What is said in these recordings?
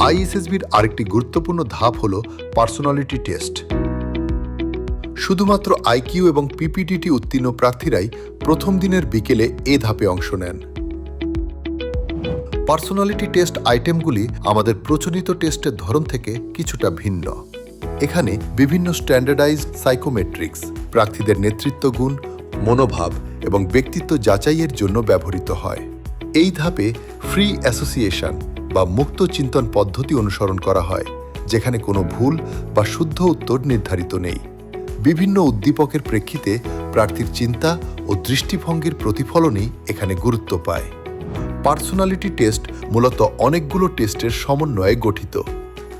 আইএসএসবির আরেকটি গুরুত্বপূর্ণ ধাপ হল পার্সোনালিটি টেস্ট। শুধুমাত্র আইকিউ এবং পিপিটিটি উত্তীর্ণ প্রার্থীরাই প্রথম দিনের বিকেলে এ ধাপে অংশ নেন। পার্সোনালিটি টেস্ট আইটেমগুলি আমাদের প্রচলিত টেস্টের ধরন থেকে কিছুটা ভিন্ন। এখানে বিভিন্ন স্ট্যান্ডার্ডাইজড সাইকোমেট্রিক্স প্রার্থীদের নেতৃত্ব গুণ, মনোভাব এবং ব্যক্তিত্ব যাচাইয়ের জন্য ব্যবহৃত হয়। এই ধাপে ফ্রি অ্যাসোসিয়েশন বা মুক্ত চিন্তন পদ্ধতি অনুসরণ করা হয়, যেখানে কোনো ভুল বা শুদ্ধ উত্তর নির্ধারিত নেই। বিভিন্ন উদ্দীপকের প্রেক্ষিতে প্রার্থীর চিন্তা ও দৃষ্টিভঙ্গির প্রতিফলনই এখানে গুরুত্ব পায়। পার্সোনালিটি টেস্ট মূলত অনেকগুলো টেস্টের সমন্বয়ে গঠিত।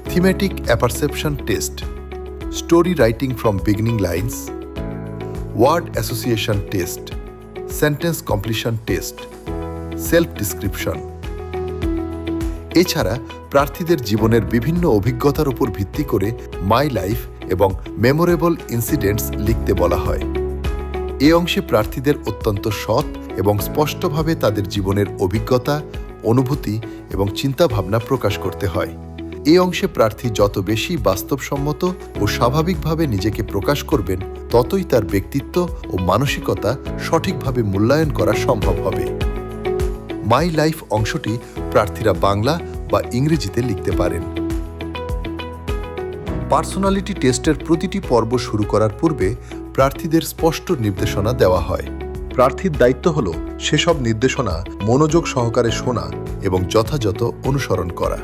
Thematic apperception test, story writing from beginning lines, word association test, sentence completion test, self description. এছাড়া প্রার্থীদের জীবনের বিভিন্ন অভিজ্ঞতার উপর ভিত্তি করে মাই লাইফ এবং মেমোরেবল ইনসিডেন্টস লিখতে বলা হয়। এই অংশে প্রার্থীদের অত্যন্ত সৎ এবং স্পষ্টভাবে তাদের জীবনের অভিজ্ঞতা, অনুভূতি এবং চিন্তাভাবনা প্রকাশ করতে হয়। এই অংশে প্রার্থী যত বেশি বাস্তবসম্মত ও স্বাভাবিকভাবে নিজেকে প্রকাশ করবেন, ততই তার ব্যক্তিত্ব ও মানসিকতা সঠিকভাবে মূল্যায়ন করা সম্ভব হবে। মাই লাইফ অংশটি প্রার্থীরা বাংলা বা ইংরেজিতে লিখতে পারেন। পার্সোনালিটি টেস্টের প্রতিটি পর্ব শুরু করার পূর্বে প্রার্থীদের স্পষ্ট নির্দেশনা দেওয়া হয়। প্রার্থীর দায়িত্ব হল সেসব নির্দেশনা মনোযোগ সহকারে শোনা এবং যথাযথ অনুসরণ করা।